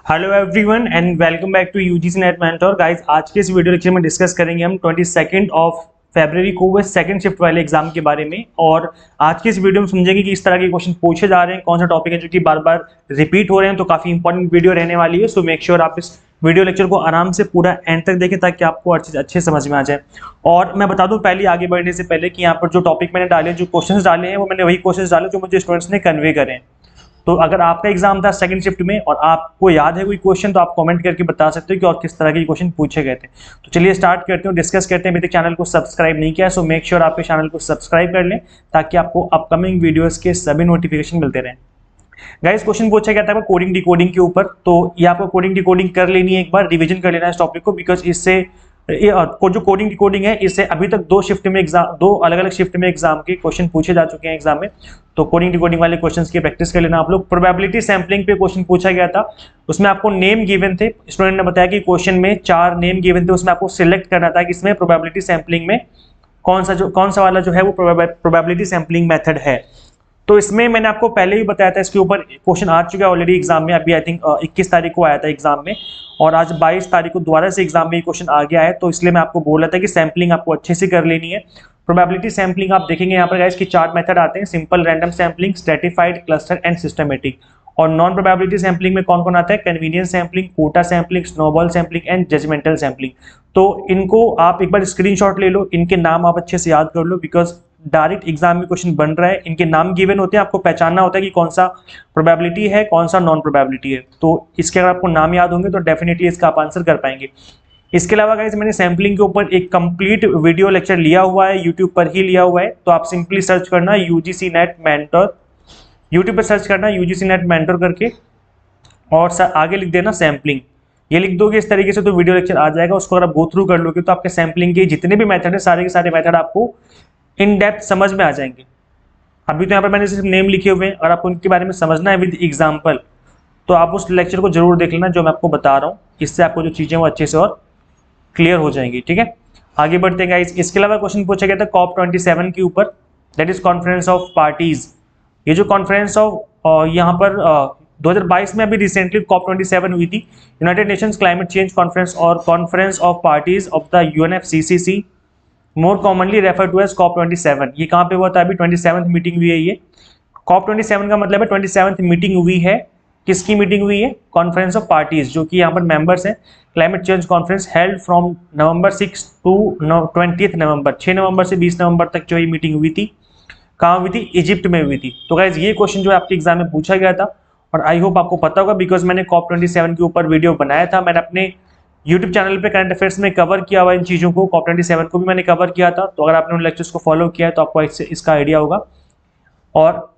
Hello everyone and welcome back to UGC NET mentor. Guys, आज के इस video lecture में डिस्कस करेंगे हम 22 ऑफ फरवरी को वो सेकंड शिफ्ट वाले एग्जाम के बारे में। और आज के इस वीडियो में समझेंगे कि इस तरह के क्वेश्चन पूछे जा रहे हैं, कौन सा टॉपिक है जो कि बार बार रिपीट हो रहे हैं। तो काफी इंपॉर्टेंट वीडियो रहने वाली है, सो मेक श्योर आप इस वीडियो लेक्चर को आराम से पूरा एंड तक देखें ताकि आपको हर चीज अच्छे समझ में आ जाए। और मैं बता दूं पहले आगे बढ़ने से पहले कि यहाँ पर जो टॉपिक मैंने डाले, जो क्वेश्चन डाले हैं, वो मैंने वही क्वेश्चन डाले जो मुझे स्टूडेंट्स ने कन्वे करे। तो अगर आपका एग्जाम था सेकंड शिफ्ट में और आपको याद है कोई क्वेश्चन, तो आप कमेंट करके बता सकते हो कि और किस तरह के क्वेश्चन पूछे गए थे। तो चलिए स्टार्ट करते हैं, डिस्कस करते हैं। अभी तक चैनल को सब्सक्राइब नहीं किया है, सो मेक श्योर आप इस चैनल को सब्सक्राइब कर लें ताकि आपको अपकमिंग वीडियोस के सभी नोटिफिकेशन मिलते रहें। गाइस, क्वेश्चन पूछा गया था कोडिंग डिकोडिंग के ऊपर, तो ये आपको कोडिंग डिकोडिंग कर लेनी है, एक बार रिविजन कर लेना है इस टॉपिक को, बिकॉज इससे जो कोडिंग डिकोडिंग है इससे अभी तक दो अलग अलग शिफ्ट में एग्जाम के क्वेश्चन पूछे जा चुके हैं एग्जाम में। तो कोडिंग डिकोडिंग वाले क्वेश्चंस की प्रैक्टिस कर लेना आप लोग। प्रोबेबिलिटी सैंपलिंग पे क्वेश्चन पूछा गया था, उसमें आपको नेम गिवन थे। स्टूडेंट ने बताया कि क्वेश्चन में 4 नेम गिवन थे, उसमें आपको सिलेक्ट करना था कि इसमें प्रोबेबिलिटी सैंपलिंग में कौन सा वाला जो है वो प्रोबेबिलिटी सैंपलिंग मेथड है। तो इसमें मैंने आपको पहले ही बताया था, इसके ऊपर क्वेश्चन आ चुका है ऑलरेडी एग्जाम में। अभी आई थिंक 21 तारीख को आया था एग्जाम में, और आज 22 तारीख को दोबारा से एग्जाम में ये क्वेश्चन आ गया है। तो इसलिए मैं आपको बोल रहा था कि सैम्पलिंग आपको अच्छे से कर लेनी है। प्रोबेबिलिटी सैम्पलिंग आप देखेंगे यहाँ पर गाइस की 4 मेथड आते हैं: simple, random sampling, stratified, cluster and systematic. और नॉन प्रोबेबिलिटी सैम्पलिंग में कौन कौन आता है? Convenience sampling, quota sampling, snowball sampling and judgemental sampling. तो इनको आप एक बार स्क्रीनशॉट ले लो, इनके नाम आप अच्छे से याद कर लो, बिकॉज डायरेक्ट एग्जाम में क्वेश्चन बन रहा है। इनके नाम गिवन होते हैं, आपको पहचानना होता है कि कौन सा प्रोबेबिलिटी है, कौन सा नॉन प्रोबेबिलिटी है। तो इसके अगर आपको नाम याद होंगे तो डेफिनेटली इसका आप आंसर कर पाएंगे। इसके अलावा गाइस, मैंने सैम्पलिंग के ऊपर एक कंप्लीट वीडियो लेक्चर लिया हुआ है, यूट्यूब पर ही लिया हुआ है। तो आप सिंपली सर्च करना यूजीसी नेट मेंटर, यूट्यूब पर सर्च करना यूजीसी नेट मेंटर करके, और आगे लिख देना सैम्पलिंग। ये लिख दोगे इस तरीके से तो वीडियो लेक्चर आ जाएगा। उसको अगर आप गो थ्रू कर लोगे तो आपके सैम्पलिंग के जितने भी मेथड है, सारे के सारे मेथड आपको इन डेप्थ समझ में आ जाएंगे। अभी तो यहाँ पर मैंने सिर्फ नेम लिखे हुए हैं, और आपको उनके बारे में समझना है विद एग्जाम्पल, तो आप उस लेक्चर को जरूर देख लेना जो मैं आपको बता रहा हूँ। इससे आपको जो चीजें वो अच्छे से और क्लियर हो जाएंगी। ठीक है, आगे बढ़ते हैं गाइस। इसके अलावा क्वेश्चन पूछा गया था COP27 के ऊपर, that is conference of parties. ये जो कॉन्फ्रेंस ऑफ यहाँ पर 2022 में अभी रिसेंटली COP27 हुई थी, United Nations climate change conference और conference of parties of the UNFCCC, more commonly refer to as COP27। ये कहाँ पे हुआ था? अभी 27th मीटिंग हुई है। ये COP27 का मतलब है 27th मीटिंग हुई है। किसकी मीटिंग हुई है? कॉन्फ्रेंस ऑफ पार्टीज, जो कि यहाँ पर मेंबर्स हैं। Climate change conference held from November 6 to 20 November, 6 November से 20 नवंबर तक जो ये मीटिंग हुई थी, कहाँ हुई थी? इजिप्ट में हुई थी। तो गाइज, ये क्वेश्चन जो है आपके एग्जाम में पूछा गया था, और आई होप आपको पता होगा बिकॉज मैंने COP27 के ऊपर वीडियो बनाया था। मैंने अपने यूट्यूब चैनल पे करंट अफेयर्स में कवर किया हुआ इन चीज़ों को, COP27 को भी मैंने कवर किया था। तो अगर आपने उन लेक्चर्स को फॉलो किया है तो आपको इसका आइडिया होगा। और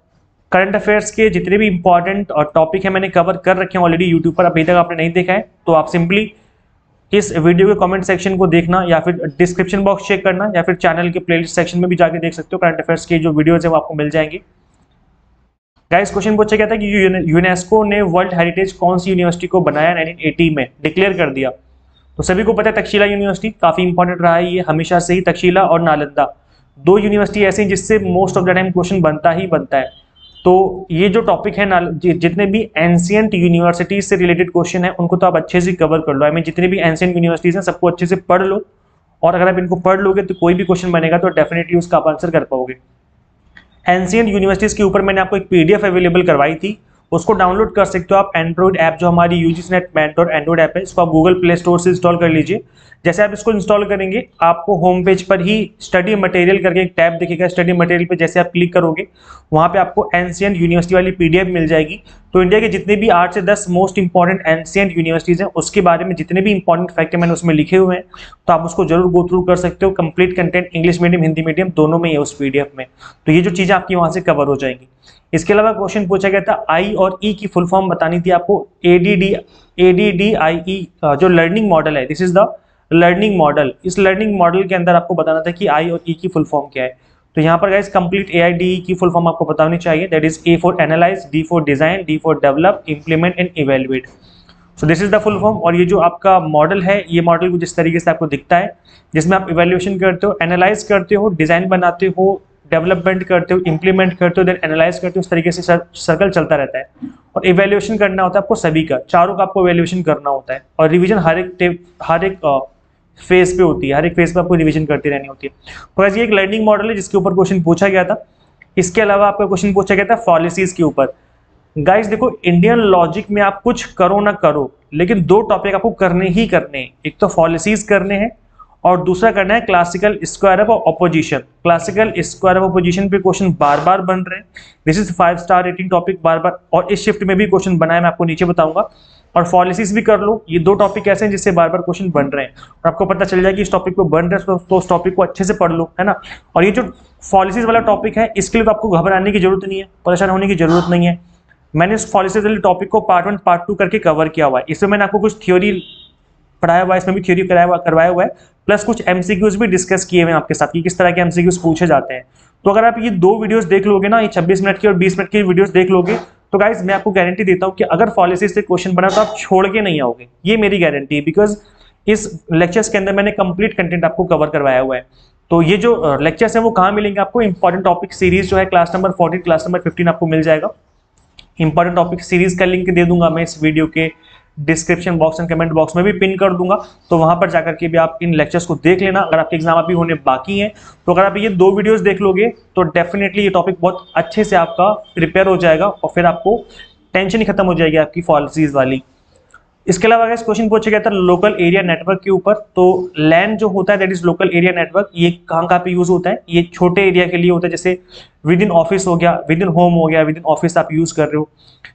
करंट अफेयर्स के जितने भी इंपॉर्टेंट और टॉपिक है मैंने कवर कर रखे हैं ऑलरेडी यूट्यूब पर। अभी तक आपने नहीं देखा है तो आप सिंपली इस वीडियो के कमेंट सेक्शन को देखना, या फिर डिस्क्रिप्शन बॉक्स चेक करना, या फिर चैनल के प्लेलिस्ट सेक्शन में भी जाके देख सकते हो। करंट अफेयर्स की जो वीडियोज है वो आपको मिल जाएंगी। गाइस, क्वेश्चन पूछा गया था कि यूनेस्को ने वर्ल्ड हेरिटेज कौन सी यूनिवर्सिटी को बनाया 1980 में, डिक्लेयर कर दिया? तो सभी को पता है तक्षशिला यूनिवर्सिटी, काफी इंपॉर्टेंट रहा है ये हमेशा से ही। तक्षशिला और नालंदा, 2 यूनिवर्सिटी ऐसे हैं जिससे most of the time question बनता ही बनता है। तो ये जो टॉपिक है, जितने भी एंशियंट यूनिवर्सिटीज से रिलेटेड क्वेश्चन है उनको तो आप अच्छे से कवर कर लो। आई मीन जितने भी एंशियंट यूनिवर्सिटीज हैं सबको अच्छे से पढ़ लो, और अगर आप इनको पढ़ लोगे तो कोई भी क्वेश्चन बनेगा तो डेफिनेटली उसका आप आंसर कर पाओगे। एंशियंट यूनिवर्सिटीज के ऊपर मैंने आपको एक PDF अवेलेबल करवाई थी, उसको डाउनलोड कर सकते हो आप। एंड्रॉइड ऐप जो हमारी UGC NET mentor Android app है, इसको आप गूगल प्ले स्टोर से इंस्टॉल कर लीजिए। जैसे आप इसको इंस्टॉल करेंगे, आपको होम पेज पर ही स्टडी मटेरियल करके एक टैब दिखेगा। स्टडी मटेरियल पे जैसे आप क्लिक करोगे, वहाँ पे आपको एंशियंट यूनिवर्सिटी वाली PDF मिल जाएगी। तो इंडिया के जितने भी 8 से 10 मोस्ट इंपॉर्टेंट एंशियंट यूनिवर्सिटीज हैं, उसके बारे में जितने भी इंपॉर्टेंट फैक्ट है मैंने उसमें लिखे हुए हैं, तो आप उसको जरूर गो थ्रू कर सकते हो। Complete content English medium, Hindi medium दोनों में है उस PDF में। तो ये जो चीज़ें आपकी वहाँ से कवर हो जाएंगी। इसके अलावा क्वेश्चन पूछा गया था I और E की फुल फॉर्म बतानी थी आपको। ADDIE जो लर्निंग मॉडल है, this is the learning model. इस लर्निंग मॉडल के अंदर आपको बताना था कि I और E की फुल फॉर्म क्या है। तो यहाँ पर गाइस कंप्लीट AIDE की फुल फॉर्म आपको बतानी चाहिए, that is A for analyse, D for design, D for develop, implement and evaluate. So this is the full form. और ये जो आपका मॉडल है, ये मॉडल कुछ इस तरीके से आपको दिखता है, जिसमें आप इवेल्युएशन करते हो, एनालाइज करते हो, डिजाइन बनाते हो, डेवलपमेंट करते हो, इंप्लीमेंट करते हो, देन एनालाइज करते हो, उस तरीके से सर्कल चलता रहता है। और इवैल्यूएशन करना होता है आपको सभी का, चारों का आपको इवैल्यूएशन करना होता है। और रिवीजन हर एक फेज पे होती है, हर एक फेज पे आपको रिवीजन करती रहनी होती है। तो ऐसे एक लर्निंग मॉडल है जिसके ऊपर क्वेश्चन पूछा गया था। इसके अलावा आपका क्वेश्चन पूछा गया था पॉलिसीज के ऊपर। गाइस देखो, इंडियन लॉजिक में आप कुछ करो ना करो, लेकिन दो टॉपिक आपको करने ही करने हैं। एक तो पॉलिसीज करने हैं और दूसरा करना है classical square of opposition. Classical square of opposition पे क्वेश्चन बार बार बन रहे हैं। This is 5 star rating topic बार बार, और इस शिफ्ट में भी क्वेश्चन बनाए, मैं आपको नीचे बताऊंगा। और पॉलिसीज भी कर लो। ये दो टॉपिक ऐसे हैं जिससे बार बार क्वेश्चन बन रहे हैं, और आपको पता चल जाएगा कि इस टॉपिक पे बन रहे हैं तो उस टॉपिक को अच्छे से पढ़ लो, है ना। और ये जो पॉलिसीज वाला टॉपिक है, इसके लिए तो आपको घबराने की जरूरत नहीं है, परेशान होने की जरूरत नहीं है। मैंने इस पॉलिसीज वाले टॉपिक को पार्ट 1 पार्ट 2 करके कवर किया हुआ है। इसमें मैंने आपको कुछ थ्योरी पढ़ाया हुआ है, इसमें भी थ्योरी करवाया हुआ है, प्लस कुछ एमसीक्यूज भी डिस्कस किए हुए हैं आपके साथ कि किस तरह के एमसीक्यूज पूछे जाते हैं। तो अगर आप ये दो वीडियोस देख लोगे ना, ये 26 मिनट की और 20 मिनट की वीडियोस देख लोगे, तो गाइज मैं आपको गारंटी देता हूं कि अगर पॉलिसी से क्वेश्चन बना तो आप छोड़ के नहीं आओगे, ये मेरी गारंटी है। बिकॉज इस लेक्चर्स के अंदर मैंने कंप्लीट कंटेंट आपको कवर करवाया हुआ है। तो ये जो लेक्चर्स है वो कहाँ मिलेंगे आपको? इंपॉर्टेंट टॉपिक सीरीज जो है क्लास नंबर 14, क्लास नंबर 15 आपको मिल जाएगा। इंपॉर्टेंट टॉपिक सीरीज का लिंक दे दूंगा मैं इस वीडियो के description box and comment box में भी पिन कर दूंगा, तो वहां पर जाकर के भी आप इन लेक्चर्स को देख लेना। अगर आपके एग्जाम अभी होने बाकी हैं, तो अगर आप ये दो वीडियोस देख लोगे तो डेफिनेटली ये टॉपिक बहुत अच्छे से आपका प्रिपेयर हो जाएगा, और फिर आपको टेंशन ही खत्म हो जाएगी आपकी पॉलिसीज वाली। इसके अलावा अगर क्वेश्चन पूछा गया था लोकल एरिया नेटवर्क के ऊपर, तो लैन जो होता है that is local area network, ये कहाँ पे यूज होता है? ये छोटे एरिया के लिए होता है, जैसे विद इन ऑफिस हो गया, विद इन होम हो गया, विद इन ऑफिस आप यूज कर रहे हो,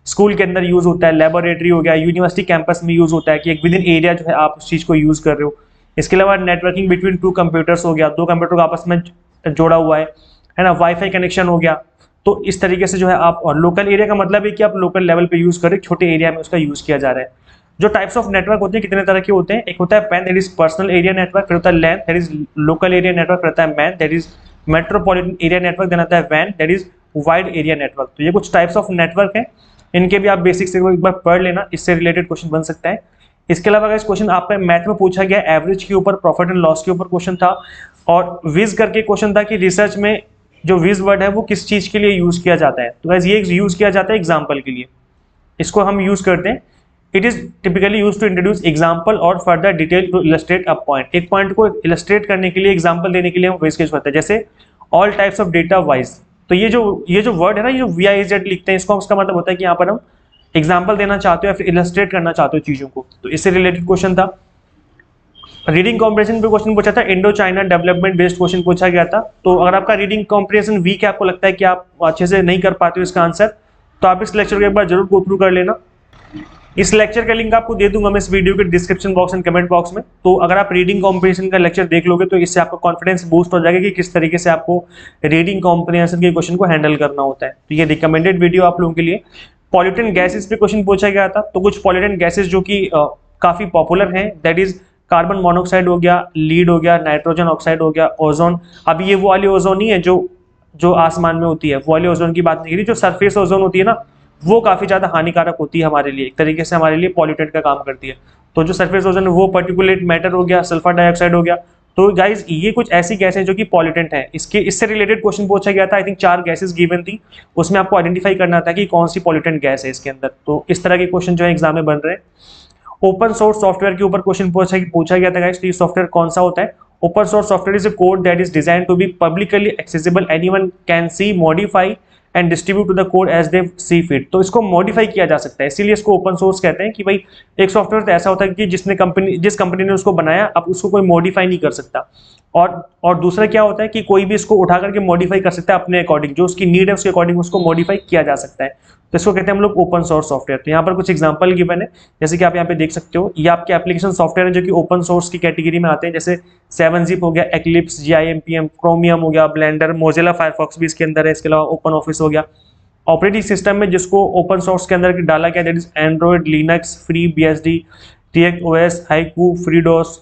स्कूल के अंदर यूज होता है, लेबोरेटरी हो गया, यूनिवर्सिटी कैंपस में यूज होता है कि एक विद इन एरिया जो है आप उस चीज को यूज कर रहे हो। इसके अलावा नेटवर्किंग बिटवीन टू कंप्यूटर्स हो गया, दो कंप्यूटर को आपस में जोड़ा हुआ है ना, वाईफाई कनेक्शन हो गया। तो इस तरीके से जो है आप, और लोकल एरिया का मतलब है कि आप लोकल लेवल पे यूज कर रहे हो, छोटे एरिया में उसका यूज किया जा रहा है। जो टाइप्स ऑफ नेटवर्क होते हैं कितने तरह के होते हैं? एक होता है PAN, that is personal area network, फिर होता है LAN, that is local area network, रहता है MAN, that is metropolitan area network, then आता है वैन, that is wide area network. तो ये कुछ टाइप्स ऑफ नेटवर्क हैं, इनके भी आप बेसिक से एक बार पढ़ लेना, इससे रिलेटेड क्वेश्चन बन सकता है। इसके अलावा अगर क्वेश्चन आपका मैथ में पूछा गया एवरेज के ऊपर, प्रॉफिट एंड लॉस के ऊपर क्वेश्चन था, और विज करके क्वेश्चन था कि रिसर्च में जो विज वर्ड है वो किस चीज के लिए यूज किया जाता है। तो गाइस ये यूज किया जाता है एग्जाम्पल के लिए, इसको हम यूज करते हैं। It is typically use to introduce example और further detail to illustrate a point. एक पॉइंट को इलस्ट्रेट करने के लिए, एग्जाम्पल देने के लिए हम विज का यूज करते हैं, जैसे all types of data wise. तो ये जो वर्ड है ना, ये जो VIZ लिखते हैं, इसको उसका मतलब होता है कि यहाँ पर हम एग्जाम्पल देना चाहते हो या फिर इलस्ट्रेट करना चाहते हो चीजों को। तो इससे रिलेटेड क्वेश्चन था। रीडिंग कॉम्प्रिहेंशन पे क्वेश्चन पूछा था, Indo China development based question पूछा गया था। तो अगर आपका रीडिंग कॉम्प्रिहेंशन वीक है, आपको लगता है कि आप अच्छे से नहीं कर पाते हो इसका आंसर, तो आप इस लेक्चर को एक बार जरूर गो थ्रू कर लेना। इस लेक्चर का लिंक आपको दे दूंगा मैं इस वीडियो के description box and comment box में। तो अगर आप रीडिंग कॉम्प्रिहेंशन का लेक्चर देख लोगे तो इससे आपका कॉन्फिडेंस बूस्ट हो जाएगा कि किस तरीके से आपको रीडिंग कॉम्प्रिहेंशन के क्वेश्चन को हैंडल करना होता है। तो ये रिकमेंडेड वीडियो आप लोगों के लिए। पॉल्यूटेंट गैसेस पे क्वेश्चन पूछा गया था, तो कुछ पॉल्यूटेंट गैसेस जो कि काफी पॉपुलर हैं, दैट इज कार्बन मोनोऑक्साइड हो गया, लीड हो गया, नाइट्रोजन ऑक्साइड हो गया, ओजोन। अब ये वो वाली ओजोन नहीं है जो आसमान में होती है, वो वाली ओजोन की बात नहीं करी। जो सरफेस ओजोन होती है ना, वो काफी ज्यादा हानिकारक होती है हमारे लिए, एक तरीके से हमारे लिए पॉल्यूटेंट का काम करती है। तो जो सरफेस ओजोन है वो पर्टिकुलेट मैटर हो गया, सल्फर डाइऑक्साइड हो गया। तो गाइज ये कुछ ऐसी गैस है जो कि पॉल्यूटेंट है। इससे रिलेटेड क्वेश्चन पूछा गया था, आई थिंक 4 गैसेस गिवन थी, उसमें आपको आइडेंटिफाई करना था कि कौन सी पॉल्यूटेंट गैस है इसके अंदर। तो इस तरह के क्वेश्चन जो है एग्जाम में बन रहे हैं। ओपन सोर्स सॉफ्टवेयर के ऊपर क्वेश्चन पूछा गया था गाइस, तो ये सॉफ्टवेयर कौन सा होता है? Open source software is a code that is designed to be publicly accessible, anyone can see, modify and distribute to the code as they see fit. तो इसको मॉडिफाई किया जा सकता है, इसीलिए इसको ओपन सोर्स कहते हैं कि भाई एक सॉफ्टवेयर तो ऐसा होता है कि जिस कंपनी ने उसको बनाया, अब उसको कोई मॉडिफाई नहीं कर सकता। और दूसरा क्या होता है कि कोई भी इसको उठा करके मॉडिफाई कर सकता है अपने अकॉर्डिंग, जो उसकी नीड है उसके अकॉर्डिंग उसको मॉडिफाई किया जा सकता है। तो इसको कहते हैं हम लोग ओपन सोर्स सॉफ्टवेयर। तो यहाँ पर कुछ एग्जांपल गिवन है, जैसे कि आप यहाँ पे देख सकते हो, ये आपके एप्लीकेशन सॉफ्टवेयर है जो कि ओपन सोर्स की कैटेगरी में आते हैं, जैसे 7zip हो गया, एक्लिप्स, GIMPM, क्रोमियम हो गया, ब्लेंडर, मोजिला फायरफॉक्स भी इसके अंदर है। इसके अलावा ओपन ऑफिस हो गया। ऑपरेटिंग सिस्टम में जिसको ओपन सोर्स के अंदर डाला गया that is Android, Linux, free BSD, TX OS, haiku, FreeDOS।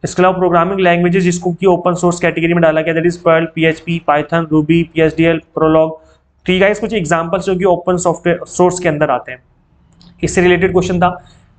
इसके अलावा प्रोग्रामिंग लैंग्वेजेस जिसको कि ओपन सोर्स कैटेगरी में डाला गया that is Perl, PHP, Python, Ruby, PSDL, Prolog. ठीक है, कुछ एग्जांपल्स जो कि ओपन सॉफ्टवेयर सोर्स के अंदर आते हैं। इससे रिलेटेड क्वेश्चन था।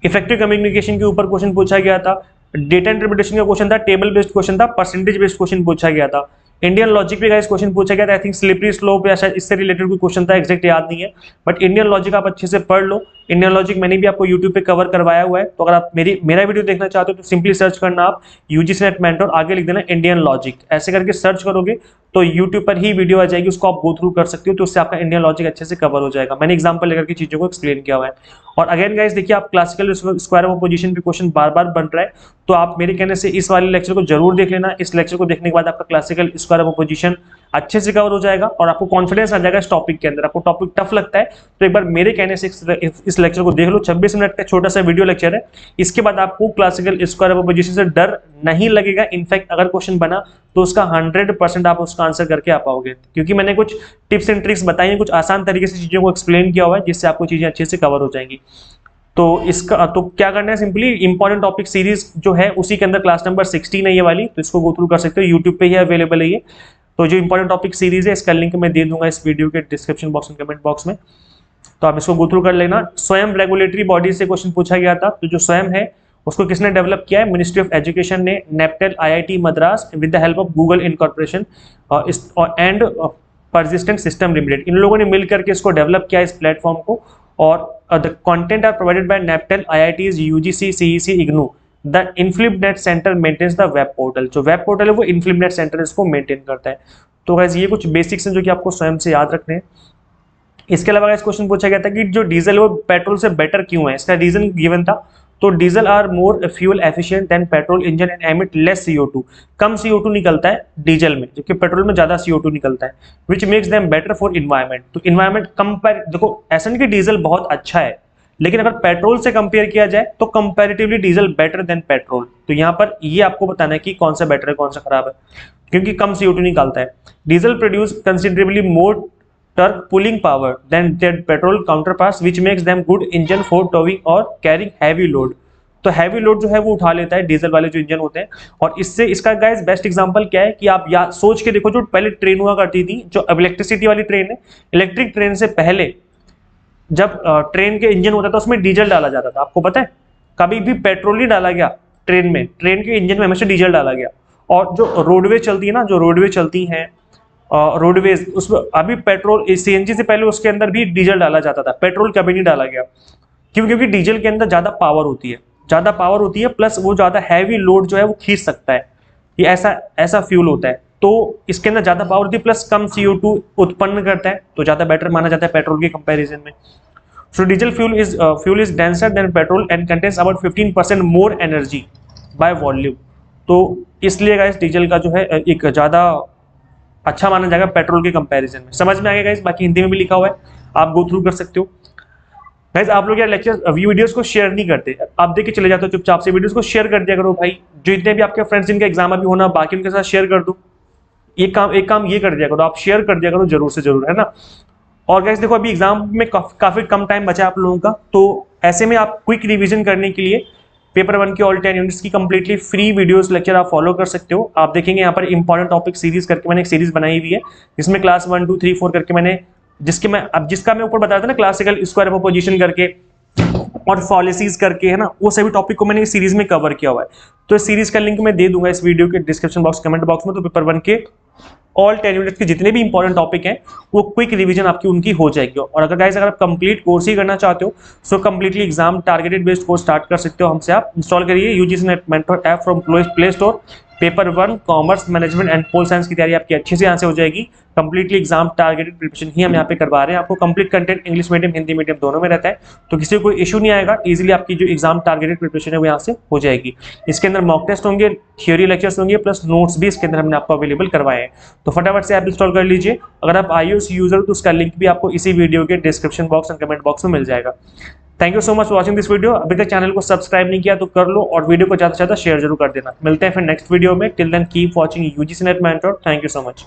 इफेक्टिव कम्युनिकेशन के ऊपर क्वेश्चन पूछा गया था। डेटा इंटरप्रिटेशन का क्वेश्चन था, टेबल बेस्ड क्वेश्चन था, परसेंटेज बेस्ड क्वेश्चन पूछा गया था। इंडियन लॉजिक पे गाइस क्वेश्चन पूछा गया था, आई थिंक स्लिपरी स्लोप या शायद इससे रिलेटेड कोई क्वेश्चन था, एग्जैक्ट याद नहीं है, बट इंडियन लॉजिक आप अच्छे से पढ़ लो। इंडियन लॉजिक मैंने भी आपको यूट्यूब पे कवर करवाया हुआ है, तो अगर आप मेरा वीडियो देखना चाहते हो तो सिंपली सर्च करना आप यूजीसी नेट मेंटर, आगे लिख देना इंडियन लॉजिक, ऐसे करके सर्च करोगे तो यूट्यूब पर ही वीडियो आ जाएगी, उसको आप गो थ्रू कर सकते हो, तो उससे आपका इंडियन लॉजिक अच्छे से कवर हो जाएगा। मैंने एग्जांपल लेकर के चीजों को एक्सप्लेन किया हुआ है। और अगेन गाइस देखिए, आप क्लासिकल स्क्वायर ऑफ अपोजिशन पे क्वेश्चन बार बार बन रहा है, तो आप मेरे कहने से इस वाले लेक्चर को जरूर देख लेना। इस लेक्चर को देखने के बाद आपका क्लासिकल स्क्वायर ऑफ अपोजिशन अच्छे से कवर हो जाएगा और आपको कॉन्फिडेंस आ जाएगा इस टॉपिक के अंदर। आपको टॉपिक टफ लगता है तो एक बार मेरे कहने से इस लेक्चर को देख लो, 26 मिनट का छोटा सा वीडियो लेक्चर है। इसके बाद आपको क्लासिकल स्क्वायर ऑफ अपोजिशन से डर नहीं लगेगा। इनफैक्ट अगर क्वेश्चन बना तो उसका 100% आप उसका आंसर करके आ पाओगे, क्योंकि मैंने कुछ टिप्स एंड ट्रिक्स बताई हैं, कुछ आसान तरीके से चीजों को एक्सप्लेन किया हुआ है, जिससे आपको चीजें अच्छे से कवर हो जाएंगी। तो इसका तो क्या करना है, सिंपली इंपॉर्टेंट टॉपिक सीरीज जो है उसी के अंदर क्लास नंबर 16 है ये वाली, तो इसको गो थ्रू कर सकते हो, यूट्यूब पे ही अवेलेबल है ये। तो जो इंपॉर्टेंट टॉपिक सीरीज है इसका लिंक मैं दे दूंगा इस वीडियो के डिस्क्रिप्शन बॉक्स में, कमेंट बॉक्स में, तो आप इसको गो थ्रू कर लेना। स्वयं रेगुलेटरी बॉडी से क्वेश्चन पूछा गया था, तो जो स्वयं है उसको किसने डेवलप किया है, मिनिस्ट्री ऑफ एजुकेशन ने, NPTEL, IIT Madras with the help of Google incorporation and Persistent System Limited, इन लोगों ने मिलकर के इसको डेवलप किया इस प्लेटफॉर्म को। और the content are provided by NPTEL, IITs, UGC, CEC, IGNOU. The INFLIBNET centre maintains the web portal, जो वेब पोर्टल है वो इन्फ्लिपनेट सेंटर इसको मेंटेन करता है। तो गाइस ये कुछ बेसिक्स हैं जो कि आपको स्वयं से याद रखने हैं। इसके अलावा इस क्वेश्चन पूछा गया था कि जो डीजल है वो पेट्रोल से बेटर क्यों है, इसका रीजन गिवन था। तो diesel are more fuel efficient than petrol engine and emit less CO2, कम CO2 निकलता है डीजल में, जबकि पेट्रोल में ज्यादा CO2 निकलता है, which makes them better for environment. तो इन्वायरमेंट कंपेयर, देखो ऐसा नहीं कि डीजल बहुत अच्छा है, लेकिन अगर पेट्रोल से कंपेयर किया जाए तो comparatively diesel better than petrol. तो यहाँ पर ये आपको बताना है कि कौन सा बेटर है कौन सा खराब है, क्योंकि कम CO2 निकालता है। Diesel produce considerably more torque pulling power than their petrol counterparts, which makes them good engine for towing or carrying heavy load। तो हैवी लोड जो है वो उठा लेता है डीजल वाले जो इंजन होते हैं। और इससे इसका गाइस बेस्ट एग्जांपल क्या है कि आप या सोच के देखो, जो पहले ट्रेन हुआ करती थी, जो अब इलेक्ट्रिसिटी वाली ट्रेन है, इलेक्ट्रिक ट्रेन से पहले जब ट्रेन के इंजन होता था उसमें डीजल डाला जाता था। आपको पता है कभी भी पेट्रोल नहीं डाला गया ट्रेन में, ट्रेन के इंजन में हमेशा डीजल डाला गया। और जो रोडवे चलती है ना, जो रोडवे चलती हैं रोडवेज, उसमें अभी पेट्रोल सीएनजी से पहले उसके अंदर भी डीजल डाला जाता था, पेट्रोल कभी नहीं डाला गया। क्यों? क्योंकि डीजल के अंदर ज्यादा पावर होती है, प्लस वो ज्यादा हैवी लोड जो है वो खींच सकता है, ये ऐसा फ्यूल होता है। तो इसके अंदर ज्यादा पावर होती है, प्लस कम CO2 उत्पन्न करता है, तो ज्यादा बेटर माना जाता है पेट्रोल के कंपैरिजन में। So diesel fuel is denser than petrol and contains about 15% more energy by volume. तो इसलिए गाइस डीजल का जो है एक ज्यादा अच्छा माना जाएगा पेट्रोल के कंपैरिजन में। समझ में आ गया गाइस? बाकी हिंदी में भी लिखा हुआ है, आप गो थ्रू कर सकते हो। गाइस आप लोग यार लेक्चर वीडियोस को शेयर नहीं करते, आप देख के चले जाते हो चुपचाप से। वीडियोस को शेयर कर दिया करो भाई, जो इतने भी आपके फ्रेंड्स जिनका एग्जाम अभी होना बाकी उनके साथ शेयर कर दो। एक काम ये कर दिया करो, आप शेयर कर दिया करो जरूर से जरूर, है ना। और गाइस देखो अभी एग्जाम में काफी कम टाइम बचा है आप लोगों का, तो ऐसे में आप क्विक रिविजन करने के लिए पेपर 1 के ऑल 10 यूनिट्स की कंप्लीटली फ्री वीडियोस लेक्चर आप फॉलो कर सकते हो। आप देखेंगे यहाँ पर इंपॉर्टेंट टॉपिक सीरीज करके मैंने एक सीरीज बनाई हुई है, जिसमें क्लास 1, 2, 3, 4 करके मैंने जिसका मैं ऊपर बताया था ना, क्लासिकल स्क्वायर ऑफ अपोजिशन करके और पॉलिसीज करके, है ना, वो सभी टॉपिक को मैंने इस सीरीज में कवर किया हुआ है। तो इस सीरीज का लिंक मैं दे दूंगा इस वीडियो के डिस्क्रिप्शन बॉक्स, कमेंट बॉक्स में। तो पेपर 1 के ऑल 10 यूनिट्स के जितने भी इंपॉर्टेंट टॉपिक हैं वो क्विक रिवीजन आपकी उनकी हो जाएगी। और अगर गाइस अगर आप कंप्लीट कोर्स ही करना चाहते हो, so completely exam targeted based course start कर सकते हो हमसे। आप इंस्टॉल करिए UGC NET mentor app from play store. Paper 1 commerce management and pol science की तैयारी आपकी अच्छे से यहाँ से हो जाएगी। कंप्लीटली एग्जाम टारगेटेड प्रिपरेशन ही हम यहाँ पे करवा रहे हैं आपको। Complete content English medium Hindi medium दोनों में रहता है, तो किसी को कोई इशू नहीं आएगा। इजीली आपकी जो एग्जाम टारगेटेड प्रिपरेशन है वो यहाँ से हो जाएगी। इसके अंदर मॉक टेस्ट होंगे, थियोरी लेक्चर्स होंगे, प्लस नोट्स भी इसके अंदर हमने आपको अवेलेबल करवाए हैं। तो फटाफट से ऐप इंस्टॉल कर लीजिए। अगर आप iOS यूजर हो तो उसका लिंक भी आपको इसी वीडियो के description box and comment box में मिल जाएगा। Thank you so much for watching this video. अभी तक चैनल को सब्सक्राइब नहीं किया तो कर लो, और वीडियो को ज्यादा से ज्यादा शेयर जरूर कर देना। मिलते हैं फिर नेक्स्ट वीडियो में। Till then keep watching UGC NET mentor. Thank you so much.